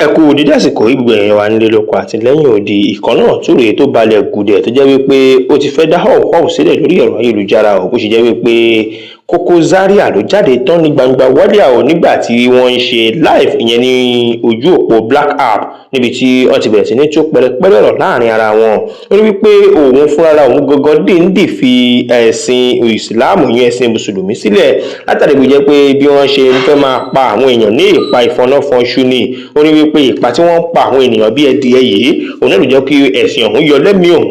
Ẹ kú dédé àsìkò yìí gbogbo èèyàn wa nílé lóko àti lẹ́yìn odi ìkan náà tún rèé tó balẹ̀ gùdẹ̀ tó jẹ́ wípé ó ti fẹ́ dá họ́wùhọ́wù sílẹ̀ lórí ẹ̀rọ ayélujára ò bó ṣe jẹ́ wípé Koko Zaria ló jáde tán ní gbangba wálíà ò nígbà tí wọ́n ń ṣe live ìyẹn ní ojú òpó Black App níbi tí wọ́n ti bẹ̀rẹ̀ sí ní tó pẹ̀lẹ́pẹ̀lẹ́ ọ̀rọ̀ láàrin ara wọn. Ó ní wípé òun fúnra òun gangan dìídì fi ẹ̀sìn ìsìláàmù yẹn ẹ̀sìn mùsùlùmí sílẹ̀ látàrí bó jẹ́ pé bí wọ́n ṣe ń fẹ́ máa pa àwọn èèyàn ní ìpa ìfọnáfọnṣú ni. Ó ní wípé ìpa tí wọ́n pa àwọn ènìyàn bí ẹdìyẹ yìí òun náà ló jẹ́ kí ẹ̀sìn ọ̀hún yọ lẹ́mìí òun.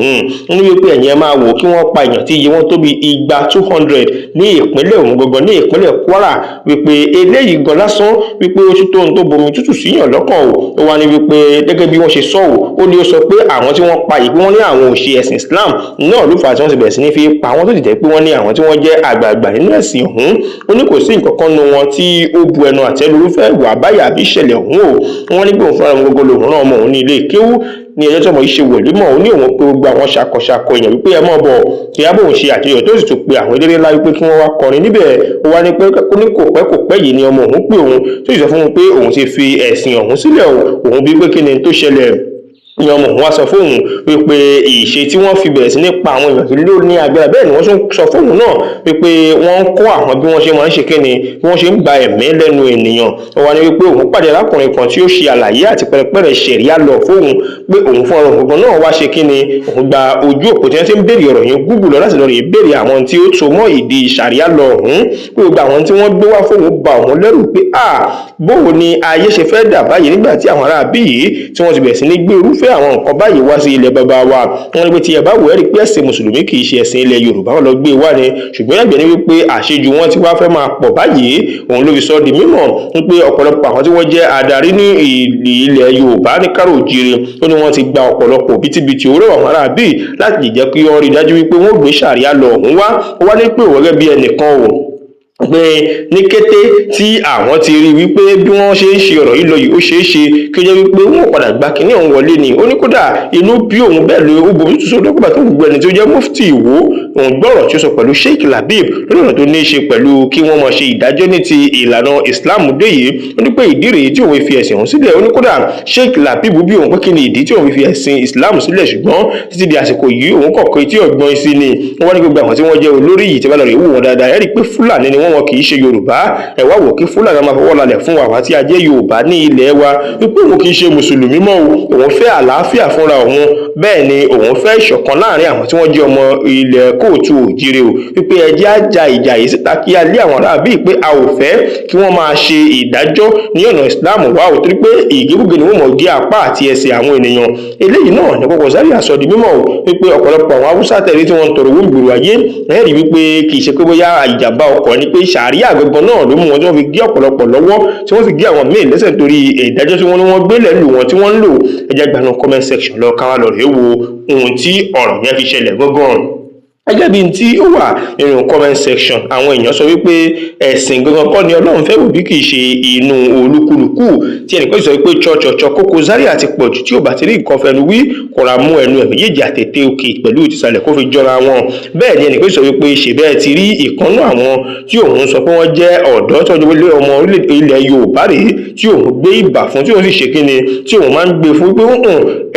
Ó ní wípé ẹ̀yin ẹ máa wò kí wọ́n pa èèyàn tí iye wọn tó bí 200 ní ìpínlẹ̀ òun gangan ní ìpínlẹ̀ Kwara wípé eléyìí gan lásán wípé ó tún tó ohun tó bomi tútù síyàn lọ́kàn o. Ó wá ní wípé gẹ́gẹ́ bí wọ́n ṣe sọ ó ní ó sọ pé àwọn tí wọ́n pa yìí pé wọ́n ní àwọn ò ṣe ẹ̀sìn Islam náà ló fà á tí wọ́n ti bẹ̀rẹ̀ sí ní fi pa àwọn tó ti jẹ́ pé wọ́n ní àwọn tí wọ́n jẹ́ àgbààgbà nínú ẹ̀sìn ọ̀hún. Ó ní kò sí nǹkan kan nínú wọn tí ó bu ẹnu àtẹ́lu irúfẹ́ ìwà báyà bí ìṣẹ̀lẹ̀ ọ̀hún o. Wọ́n ní pé òun fúnra wọn gbogbo lòun rán ọmọ òun ní ilé kéwú ní ẹjọ́ tí ọmọ yìí ṣe wòlímọ̀ ó ní òun pé gbogbo àwọn ṣàkọṣàkọ èèyàn wípé ẹ mọ̀ bọ̀ kí á bóun ṣe àjọyọ̀ tó sì tún pe àwọn eléré ńlá wípé kí wọ́n wá kọrin níbẹ̀. Ó wá ní pé ní kò pẹ́ yìí ni ọmọ òun pé òun tó sì sọ fún un pé òun ti fi ẹ̀sìn ọ̀hún sílẹ̀ òun bí pé kí ni tó ṣẹlẹ̀ ní ọmọ òun wá sọ fóun wípé ìṣe tí wọ́n fi bẹ̀rẹ̀ sí ní pa àwọn èèyàn yìí ló ní agbára bẹ́ẹ̀ ni wọ́n tún sọ fóun náà wípé wọ́n ń kọ́ àwọn bí wọ́n ṣe máa ń ṣe kíni bí wọ́n ṣe ń gba ẹ̀mí lẹ́nu ènìyàn. Ó wá ní wípé òun pàdé arákùnrin kan tí ó ṣe àlàyé àti pẹ̀rẹ̀pẹ̀rẹ̀ ṣẹ̀ríà lọ fóun pé òun fún ọ̀rọ̀ gbogbo náà wá ṣe kíni òun gba ojú òpó tí wọ́n ti ń béèrè ọ̀rọ̀ yẹn Google lọ láti lọ rè béèrè àwọn tí ó so mọ́ ìdí ṣàríà lọ ọ̀hún pé gbogbo àwọn tí wọ́n gbé wá fóun ba òun lẹ́rù pé bóò ni ayé ṣe fẹ́ dà báyìí nígbà tí àwọn ará bí yìí tí wọ́n ti bẹ̀rẹ̀ sí ní gbé irúfẹ́ àwọn nǹkan báyìí wá sí ilẹ̀ bàbá wa. Wọ́n ní pé tí ẹ bá wò ẹ́ rí pé ẹ̀sìn mùsùlùmí kì í ṣe ẹ̀sìn ilẹ̀ Yorùbá wọn lọ gbé wá ni ṣùgbọ́n ẹgbẹ́ ni wípé àṣejù wọn ti wá fẹ́ máa pọ̀ báyìí òun ló fi sọ di mímọ̀ wípé ọ̀pọ̀lọpọ̀ àwọn tí wọ́n jẹ́ adarí ní ilẹ̀ Yorùbá ní kárò jíire ó ní wọ́n ti gba ọ̀pọ̀lọpọ̀ bítíbitì owó àwọn ará bí láti lè jẹ́ kí wọ́n rí dájú wípé wọ́n gbé ṣàríà lọ ọ̀hún wá. Ó wá ní pé òun gẹ́gẹ́ bí ẹnìkan pé ní kété tí àwọn ti rí wípé bí wọ́n ṣe ń ṣe ọ̀rọ̀ yìí lọ yìí ó ṣeé ṣe kí ó jẹ́ wípé wọ́n padà gba kínní ọ̀hún wọlé ni. Ó ní kódà inú bí òun bẹ́ẹ̀ ló ó bomi tútù lọ́kùnbà tó gbogbo ẹni tí ó jẹ́ mufti Ìwó òun gbọ́rọ̀ tí ó sọ pẹ̀lú Sheikh Labib lórí ọ̀rọ̀ tó ní í ṣe pẹ̀lú kí wọ́n máa ṣe ìdájọ́ ní ti ìlànà Islam dé yìí. Ó ní pé ìdí rèé tí òun fi ẹ̀sìn ọ̀hún sílẹ̀. Ó ní kódà Sheikh Labib bí òun pé kí ni ìdí tí òun fi ẹ̀sìn Islam sílẹ̀ ṣùgbọ́n títí di àsìkò yìí òun kọ̀ọ̀kan tí ọ̀gbọ́n sí ni. Wọ́n ní gbogbo àwọn tí wọ́n jẹ́ olórí yìí tí wọ́n lọ rè wò wọn dáadáa ẹ rí i pé Fúlàní ni wọ́n kì í ṣe Yorùbá. Ẹ wá wò kí Fúlàní máa fọwọ́ lálẹ̀ fún wa tí a jẹ́ Yorùbá ní ilẹ̀ wa wípé òun kì í ṣe mùsùlùmí mọ́ òun fẹ́ àlàáfíà fúnra òun bẹ́ẹ̀ ni òun fẹ́ ìṣọ̀kan láàrin àwọn tí wọ́n jẹ́ ọmọ ilẹ̀ kóòtù òjìrè wípé ẹjẹ́ àjà ìjà yìí síta kí a lé àwọn ará bíi pé a ò fẹ́ kí wọ́n máa ṣe ìdájọ́ ní ọ̀nà Islam wa ò torí pé ìgébùgé ni wọ́n mọ̀ gé apá àti ẹsẹ̀ àwọn ènìyàn. Eléyìí náà ní Koko Zaria sọ di mímọ̀ wípé ọ̀pọ̀lọpọ̀ àwọn Haúsá tẹ̀lé tí wọ́n ń tọrọ owó ìgboro ayé ẹ̀rí wípé kì í ṣe pé bóyá ìjàmbá ọkọ̀ ni pé ṣàríà gangan náà ló mú wọn tí wọ́n fi gé ọ̀pọ̀lọpọ̀ lọ́wọ́ tí wọ́n sì gé àwọn míì lẹ́sẹ̀ nítorí ìdájọ́ tí wọ́n ní wọ́n gbé lẹ́lù wọn tí wọ́n ń lò. Ẹ jẹ́ gbanú comment section lọ káwá lọ rèé wo ohun tí ọ̀rọ̀ yẹn fi ṣẹlẹ̀ gangan. Gẹ́gẹ́ bí tí ó wà nínú comment section àwọn èèyàn sọ wípé ẹ̀sìn gangan kọ́ ni Ọlọ́run fẹ́ wò bí kì í ṣe inú olúkúlùkù tí ẹnìkan sọ wípé chọ́chọ́chọ́ Koko Zaria ti pọ̀ jù tí ò bá ti rí nǹkan fẹnu wí kò ra mú ẹnu ẹ̀ méjèèjì àtètè òkè pẹ̀lú ìtìsàlẹ̀ kó fi jọra wọn. Bẹ́ẹ̀ ni ẹnìkan sọ wípé ṣe bẹ́ẹ̀ ti rí ìkànnú àwọn tí òun sọ pé wọ́n jẹ́ ọ̀dọ́ tí wọ́n jẹ́ ọmọ ilẹ̀ Yorùbá rèé tí òun gbé ìbà fún tí òun sì ṣe kíni tí òun máa ń gbé fún wípé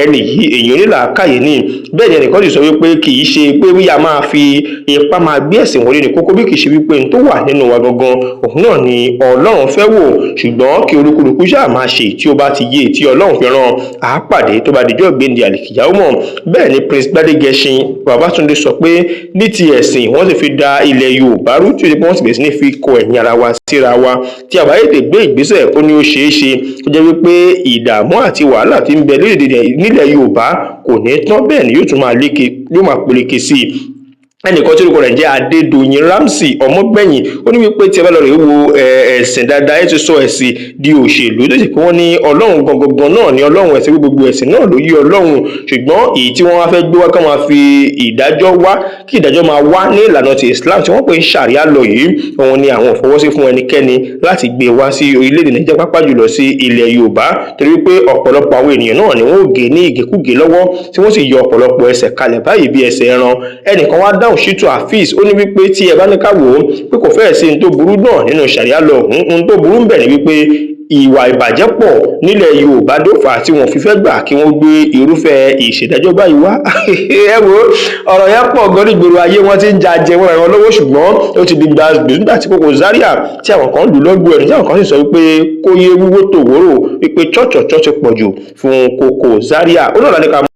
ẹnì yìí èèyàn onílà káyè ní. Bẹ́ẹ̀ ni ẹnìkan sì sọ wípé kì í ṣe pé wíyà máa fi ipa máa gbé ẹ̀sìn wọlé ní kókó bí kì í ṣe wípé n tó wà nínú wa gangan òun náà ni Ọlọ́run fẹ́ wò ṣùgbọ́n kí olúkúlùkù ṣáà máa ṣe tí ó bá ti yé tí Ọlọ́run fi rán àápàdé tó bá dijọ́ gbéǹde àlìkìyáwó mọ̀. Bẹ́ẹ̀ ni Prince Gbádégẹṣin Babátúndé sọ pé ní ti ẹ̀sìn wọ́n sì fi da ilẹ̀ Yorùbá rú tí ó ṣe pé wọ́n sì bẹ̀rẹ̀ sí ní fi kọ ẹ̀yìn ara wa síra wa tí àbá yètè gbé ìgbésẹ̀ ó ní ó ṣeé ṣe ó jẹ́ wípé ìdààmú àti wàhálà tí ń bẹ nílẹ̀ Yorùbá kò ní tán bẹ́ẹ̀ ni yóò tún máa peléke sí i. Ẹnìkan tí orúkọ rẹ̀ jẹ́ Adédoyin Ramsey Ọmọgbẹ̀yìn ó ní wípé tí ẹ bá lọ rè wo ẹ̀sìn dáadáa ẹ ti sọ ẹ̀sìn di òṣèlú tó sì pé wọ́n ní Ọlọ́run gangan náà ní Ọlọ́run ẹ̀sìn gbogbo ẹ̀sìn náà ló yí Ọlọ́run ṣùgbọ́n èyí tí wọ́n wá fẹ́ gbé wá ká máa fi ìdájọ́ wá kí ìdájọ́ máa wá ní ìlànà ti Islam tí wọ́n pè ń ṣàríà lọ yìí òun ni àwọn ò fọwọ́ sí fún ẹnikẹ́ni láti gbé wá sí orílẹ̀-èdè Nàìjíríà pàápàá jùlọ sí ilẹ̀ Yorùbá torí wípé ọ̀pọ̀lọpọ̀ àwọn ènìyàn náà ni wọ́n ò gé ní ìgékúgé lọ́wọ́ tí wọ́n sì yọ ọ̀pọ̀lọpọ̀ ẹsẹ̀ kalẹ̀ báyìí bí ẹsẹ̀ ẹran. Ẹnìkan wá dáhùn Ìdáhùn Shittu Hafiz ó ní wípé tí ẹ bá ní ká wò ó pé kò fẹ́ẹ̀ sí ohun tó burú náà nínú ṣàríà lọ ohun tó burú ń bẹ ni wípé ìwà ìbàjẹ́ pọ̀ nílẹ̀ Yorùbá ló fà á tí wọ́n fi fẹ́ gbà kí wọ́n gbé irúfẹ́ ìṣèdájọ́ báyìí wá. Ẹ wo ọ̀rọ̀ yẹn pọ̀ gan nígboro ayé, wọ́n ti ń ja jẹ wọ́n ẹ̀rọ lọ́wọ́, ṣùgbọ́n ó ti di gbàgbé nígbà tí Koko Zaria tí àwọn kan lù lọ́gbọ̀ ẹ̀rù tí àwọn kan sì sọ wípé kó yé wíwó tòwórò wípé chọ́ọ̀chọ̀ ti pọ̀ jù fún Koko Zaria. Ó náà lálẹ́ ká